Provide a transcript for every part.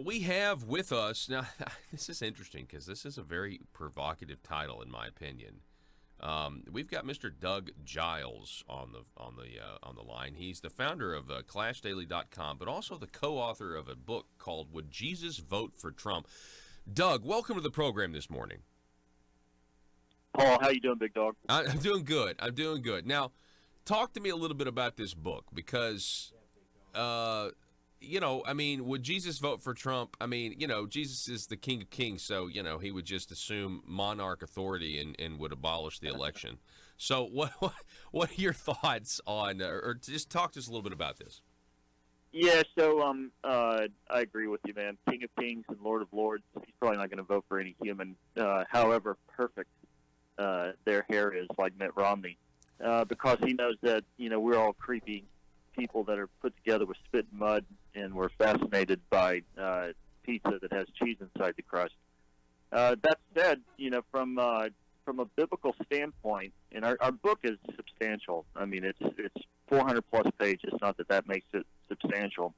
We have with us now. This is interesting because this is a very provocative title, in my opinion. We've got Mr. Doug Giles on the line. He's the founder of ClashDaily.com, but also the co-author of a book called "Would Jesus Vote for Trump?" Doug, welcome to the program this morning. Paul, how you doing, big dog? I'm doing good. I'm doing good. Now, talk to me a little bit about this book because. Would Jesus vote for Trump? I mean, Jesus is the King of Kings, so, he would just assume monarch authority and would abolish the election. So what are your thoughts on, or just talk to us a little bit about this? Yeah, so I agree with you, man. King of Kings and Lord of Lords, he's probably not going to vote for any human, however perfect their hair is, like Mitt Romney, because he knows that, we're all creepy people that are put together with spit and mud, and we're fascinated by pizza that has cheese inside the crust. That said, from a biblical standpoint, and our book is substantial. I mean, it's 400 plus pages. Not that makes it substantial.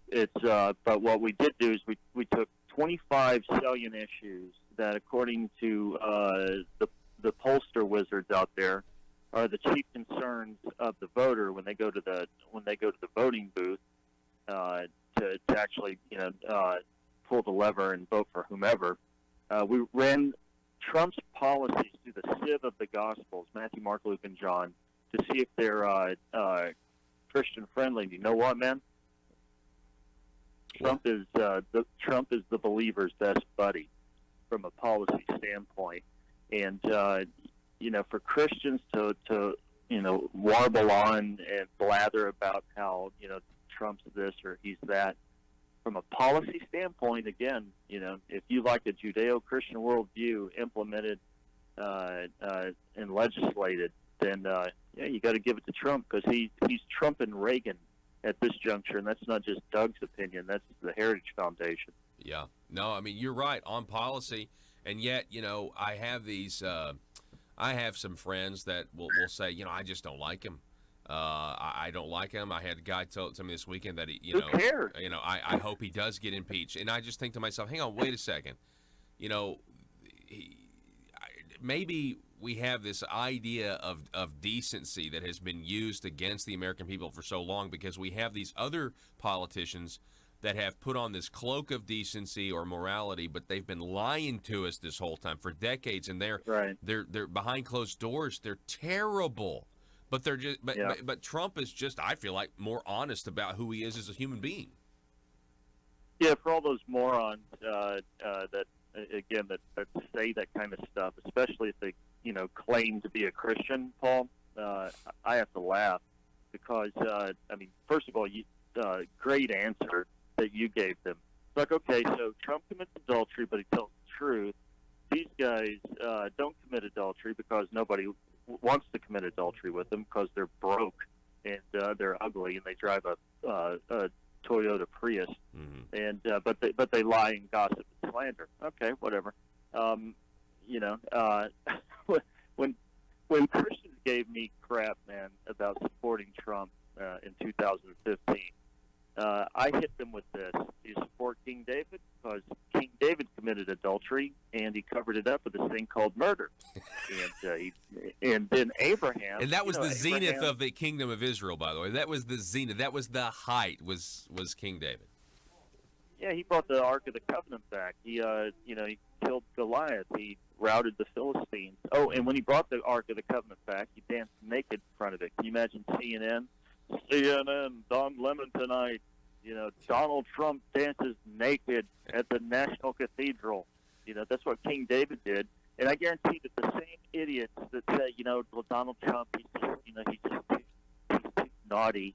It's but what we did do is we took 25 salient issues that, according to the pollster wizards out there, are the chief concerns of the voter when they go to the voting booth to actually pull the lever and vote for whomever. We ran Trump's policies through the sieve of the Gospels, Matthew, Mark, Luke, and John, to see if they're Christian friendly. You know what, man? Trump is the believer's best buddy from a policy standpoint, and for Christians to warble on and blather about how Trump's this or he's that, from a policy standpoint, again, if you like a Judeo-Christian worldview implemented and legislated, then you got to give it to Trump, because he's trumping Reagan at this juncture, and that's not just Doug's opinion. That's the Heritage Foundation. Yeah, no, I mean, you're right on policy, and yet I have these. I have some friends that will say, I just don't like him. I don't like him. I had a guy tell me this weekend that Who cares? I hope he does get impeached. And I just think to myself, hang on, wait a second. Maybe we have this idea of decency that has been used against the American people for so long, because we have these other politicians that have put on this cloak of decency or morality, but they've been lying to us this whole time for decades, and they're behind closed doors. They're terrible, but they're just but Trump is just, I feel like, more honest about who he is as a human being. Yeah, for all those morons that say that kind of stuff, especially if they claim to be a Christian, Paul, I have to laugh, because first of all, great answer that you gave them. It's like, okay, so Trump commits adultery, but he tells the truth. These guys don't commit adultery because nobody wants to commit adultery with them, because they're broke and they're ugly and they drive a Toyota Prius, and but they lie and gossip and slander. Okay, whatever. When Christians gave me crap, man, about supporting Trump in 2015. I hit them with this. Do you support King David? Because King David committed adultery, and he covered it up with this thing called murder. And then Abraham. And that was the zenith of the kingdom of Israel, by the way. That was the zenith. That was the height, was King David. Yeah, he brought the Ark of the Covenant back. He killed Goliath. He routed the Philistines. Oh, and when he brought the Ark of the Covenant back, he danced naked in front of it. Can you imagine CNN, Don Lemon tonight? Donald Trump dances naked at the National Cathedral. That's what King David did. And I guarantee that the same idiots that say, well, Donald Trump, he's too naughty,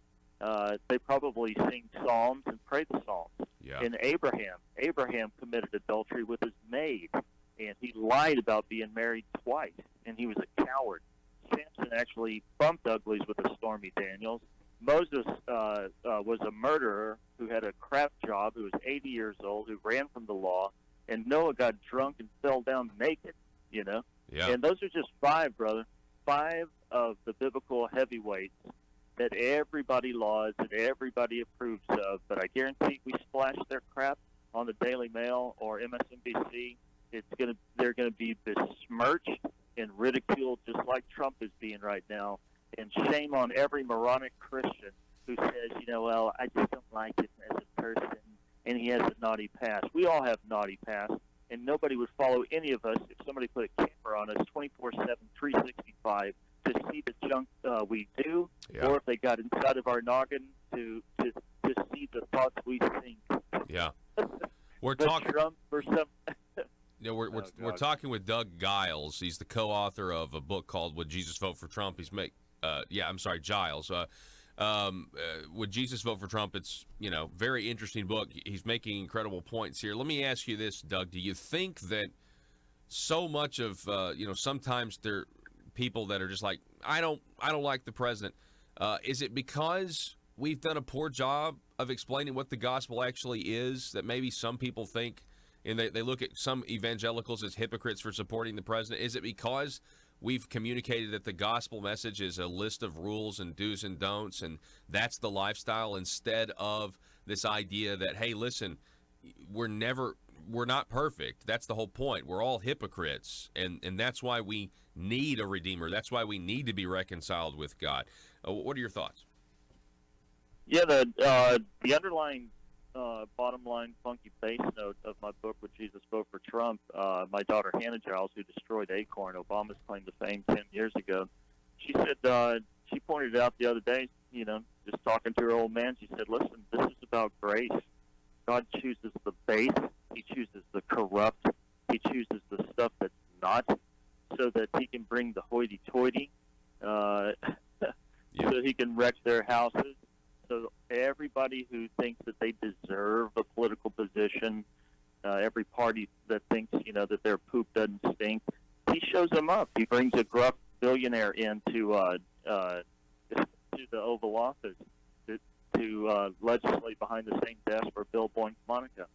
they probably sing psalms and pray the psalms. Yeah. And Abraham committed adultery with his maid, and he lied about being married twice, and he was a coward. Samson actually bumped uglies with a Stormy Daniels. Moses was a murderer who had a crap job, who was 80 years old, who ran from the law, and Noah got drunk and fell down naked, Yeah. And those are just 5, brother. 5 of the biblical heavyweights that everybody laws, that everybody approves of. But I guarantee we splash their crap on the Daily Mail or MSNBC, they're gonna be besmirched and ridiculed just like Trump is being right now. And shame on every moronic Christian who says, well, I just don't like him as a person, and he has a naughty past. We all have naughty past, and nobody would follow any of us if somebody put a camera on us 24/7, 365 to see the junk we do, or if they got inside of our noggin to see the thoughts we think. Yeah. We're but talking. Trump or some. We're talking with Doug Giles. He's the co-author of a book called "Would Jesus Vote for Trump?" Giles. Would Jesus Vote for Trump? It's very interesting book. He's making incredible points here. Let me ask you this, Doug. Do you think that so much of sometimes there are people that are just like, I don't like the president. Is it because we've done a poor job of explaining what the gospel actually is that maybe some people think, and they look at some evangelicals as hypocrites for supporting the president? Is it because we've communicated that the gospel message is a list of rules and do's and don'ts, and that's the lifestyle, instead of this idea that, hey, listen, we're not perfect. That's the whole point. We're all hypocrites, and that's why we need a redeemer. That's why we need to be reconciled with God. What are your thoughts? Yeah, the underlying bottom line funky bass note of my book, Would Jesus Vote for Trump? My daughter Hannah Giles, who destroyed Acorn, Obama's claim to fame 10 years ago, she said, she pointed out the other day, just talking to her old man, she said, listen, this is about grace. God chooses the base. He chooses the corrupt. He chooses the stuff that's not, so that he can bring the hoity-toity, so he can wreck their houses. So everybody who thinks that they deserve a political position, every party that thinks, that their poop doesn't stink, he shows them up. He brings a gruff billionaire into to the Oval Office to legislate behind the same desk for Bill Boynton Monica.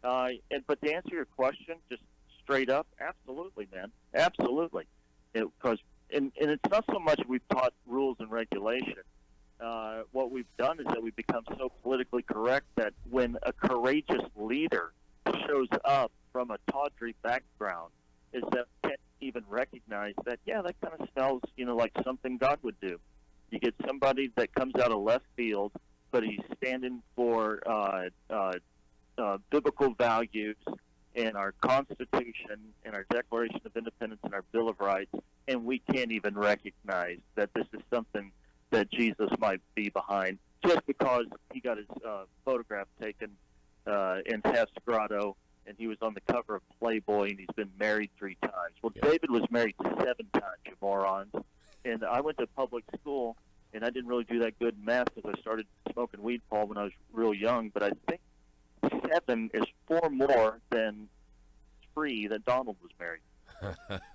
But to answer your question, just straight up, absolutely, man, absolutely. Because and it's not so much we've taught rules and regulation. What we've done is that we've become so politically correct that when a courageous leader shows up from a tawdry background, is that we can't even recognize that, that kind of smells, like something God would do. You get somebody that comes out of left field, but he's standing for biblical values and our Constitution and our Declaration of Independence and our Bill of Rights, and we can't even recognize that this is something that Jesus might be behind, just because he got his photograph taken in Heff's Grotto, and he was on the cover of Playboy, and he's been married 3 times. Well, David was married 7 times, you morons. And I went to public school, and I didn't really do that good in math because I started smoking weed, Paul, when I was real young. But I think 7 is 4 more than 3 that Donald was married.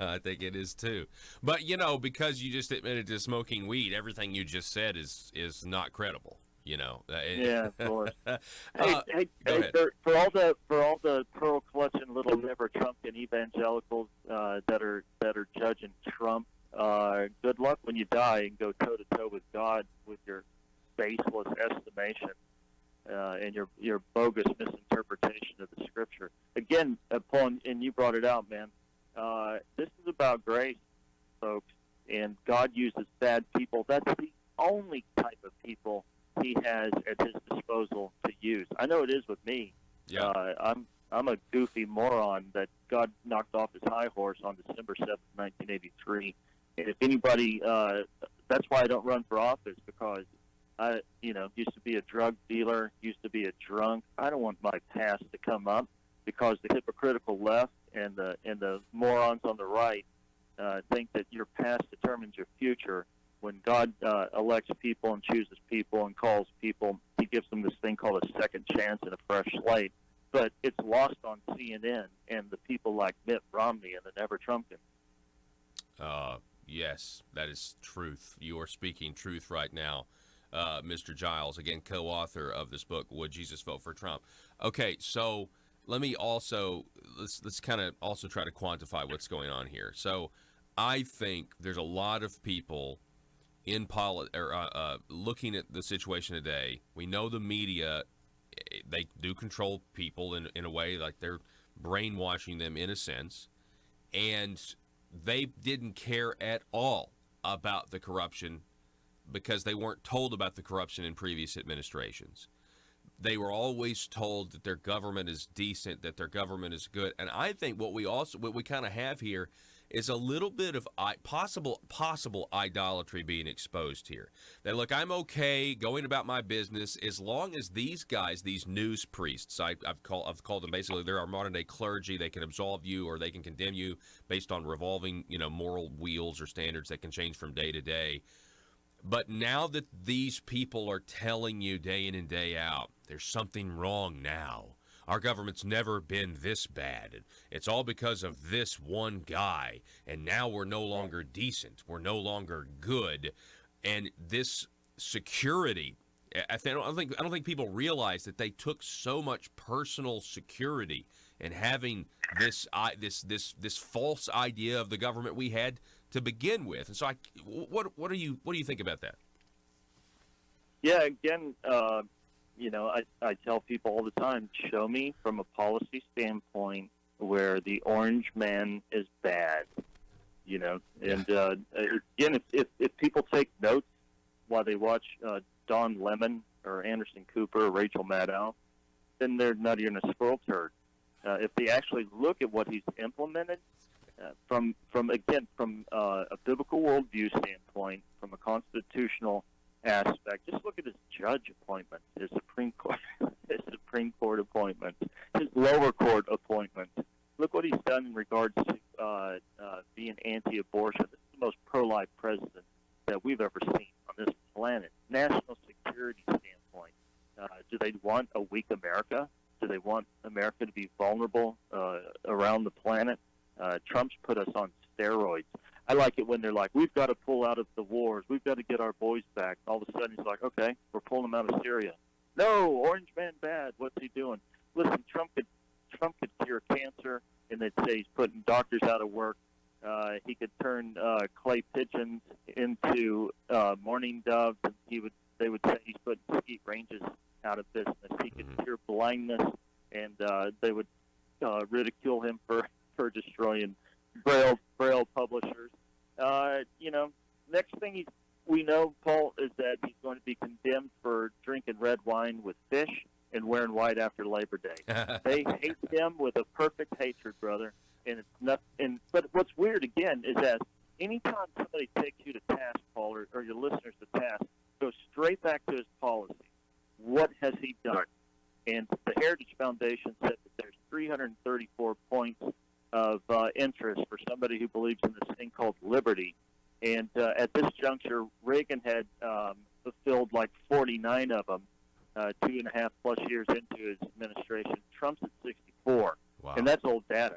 I think it is too. But because you just admitted to smoking weed, everything you just said is not credible. Yeah, of course. Hey, for all the pearl clutching little never Trumpian evangelicals that are judging Trump, good luck when you die and go toe to toe with God with your baseless estimation and your bogus misinterpretation of the Scripture. Again, Paul, and you brought it out, man. This is about grace, folks, and God uses bad people. That's the only type of people he has at his disposal to use. I know it is with me. Yeah. I'm a goofy moron that God knocked off his high horse on December 7th, 1983. And if anybody, that's why I don't run for office, because I, used to be a drug dealer, used to be a drunk. I don't want my past to come up, because the hypocritical left and the morons on the right think that your past determines your future. When God elects people and chooses people and calls people, he gives them this thing called a second chance and a fresh slate. But it's lost on CNN and the people like Mitt Romney and the Never Trumpkin. Yes, that is truth. You are speaking truth right now, Mr. Giles, again, co-author of this book, Would Jesus Vote for Trump? Okay, so let me also, let's kind of also try to quantify what's going on here. So I think there's a lot of people looking at the situation today, we know the media, they do control people in a way, like they're brainwashing them in a sense, and they didn't care at all about the corruption because they weren't told about the corruption in previous administrations. They were always told that their government is decent, that their government is good. And I think what we kind of have here is a little bit of possible idolatry being exposed here. That, look, I'm okay going about my business as long as these guys, these news priests, I've called them, basically they're our modern day clergy. They can absolve you or they can condemn you based on revolving, moral wheels or standards that can change from day to day. But now that these people are telling you day in and day out, there's something wrong now. Our government's never been this bad. It's all because of this one guy. And now we're no longer decent. We're no longer good. And this security, I don't think people realize that they took so much personal security in having this false idea of the government we had to begin with. And so, what do you think about that? Yeah, again, I tell people all the time, show me from a policy standpoint where the orange man is bad, and again, if people take notes while they watch Don Lemon or Anderson Cooper or Rachel Maddow, then they're nuttier than a squirrel turd. If they actually look at what he's implemented, from a biblical worldview standpoint, from a constitutional aspect, just look at his judge appointments, his Supreme Court appointments, his lower court appointments. Look what he's done in regards to being anti-abortion. This is the most pro-life president that we've ever seen on this planet. National security standpoint, do they want a weak America? Do they want America to be vulnerable around the planet? Trump's put us on steroids. I like it when they're like, we've got to pull out of the wars. We've got to get our boys back. All of a sudden he's like, okay, we're pulling them out of Syria. No, orange man bad. What's he doing? Listen, Trump could cure cancer, and they'd say he's putting doctors out of work. He could turn clay pigeons into mourning doves, and they would say he's putting skeet ranges out of business. He could cure blindness, and they would ridicule him for destroying Braille publishers. Next thing we know, Paul, is that he's going to be condemned for drinking red wine with fish and wearing white after Labor Day. They hate him with a perfect hatred, brother. And it's not. But what's weird again is that anytime somebody takes you to task, Paul, or your listeners to task, go straight back to his policy. What has he done? And the Heritage Foundation said that there's 334 points of interest for somebody who believes in this thing called liberty. And at this juncture, Reagan had fulfilled like 49 of them, 2.5+ years into his administration. Trump's at 64. Wow. And that's old data,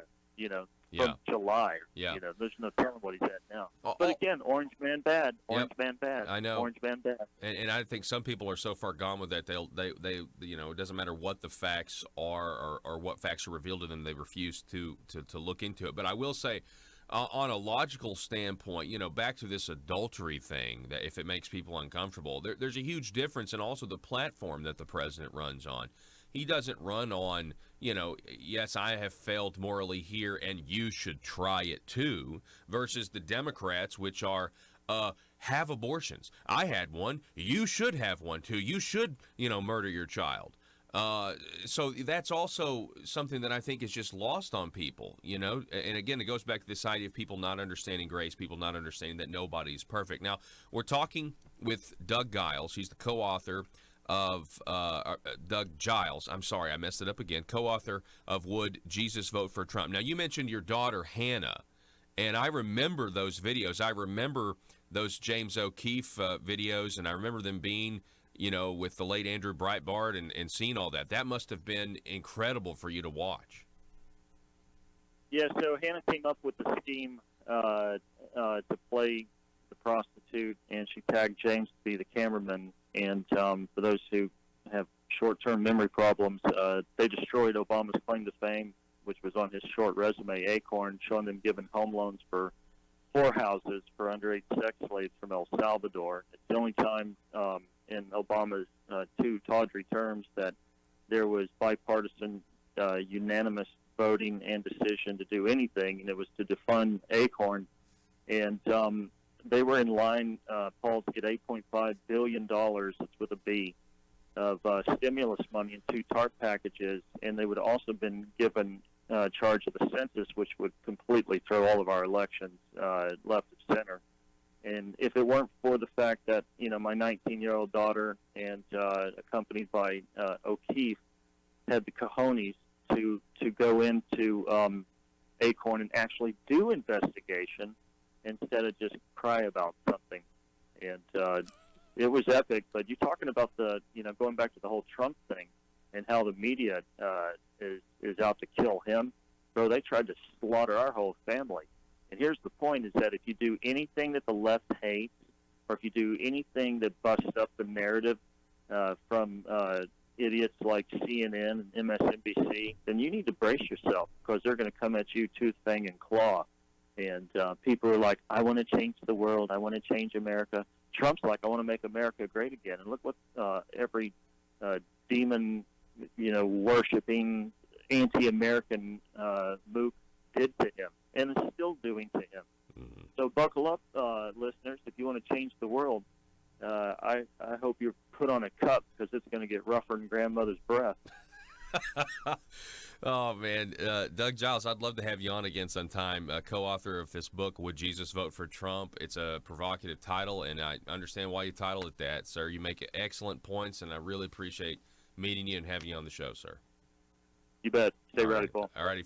from July. Yeah. There's no telling what he's at now. But again, orange man bad. Orange man bad. I know. Orange man bad. And I think some people are so far gone with that, they it doesn't matter what the facts are or what facts are revealed to them, they refuse to look into it. But I will say, on a logical standpoint, back to this adultery thing, that if it makes people uncomfortable, there's a huge difference in also the platform that the president runs on. He doesn't run on, yes, I have failed morally here and you should try it too, versus the Democrats, which are, have abortions. I had one. You should have one too. You should, murder your child. So that's also something that I think is just lost on people, and again, it goes back to this idea of people not understanding grace, people not understanding that nobody's perfect. Now, we're talking with Doug Giles. He's the co-author of Doug Giles. I'm sorry, I messed it up again. Co-author of Would Jesus Vote for Trump? Now, you mentioned your daughter, Hannah, and I remember those videos. I remember those James O'Keefe videos, and I remember them being, with the late Andrew Breitbart and seeing all that. That must have been incredible for you to watch. Yeah, so Hannah came up with the scheme to play the prostitute, and she tagged James to be the cameraman. And for those who have short-term memory problems, they destroyed Obama's claim to fame, which was on his short resume, Acorn, showing them giving home loans for whorehouses for underage sex slaves from El Salvador. It's the only time in Obama's two tawdry terms that there was bipartisan, unanimous voting and decision to do anything, and it was to defund Acorn. And they were in line, Paul, to get $8.5 billion, it's with a B, of stimulus money in two TARP packages, and they would also been given charge of the census, which would completely throw all of our elections left of center. And if it weren't for the fact that, my 19-year-old daughter and accompanied by O'Keefe had the cojones to go into Acorn and actually do investigation instead of just cry about something. And it was epic. But you're talking about going back to the whole Trump thing and how the media is out to kill him. Bro, they tried to slaughter our whole family. And here's the point, is that if you do anything that the left hates, or if you do anything that busts up the narrative from idiots like CNN and MSNBC, then you need to brace yourself, because they're going to come at you tooth, fang, and claw. And people are like, I want to change the world. I want to change America. Trump's like, I want to make America great again. And look what every demon, worshiping anti-American mook did to him, and is still doing to him. Mm-hmm. So buckle up, listeners. If you want to change the world, I hope you're put on a cup, because it's going to get rougher than grandmother's breath. Oh, man. Doug Giles, I'd love to have you on again sometime, co-author of this book, Would Jesus Vote for Trump? It's a provocative title, and I understand why you titled it that, sir. You make excellent points, and I really appreciate meeting you and having you on the show, sir. You bet. Stay ready, Paul. All righty.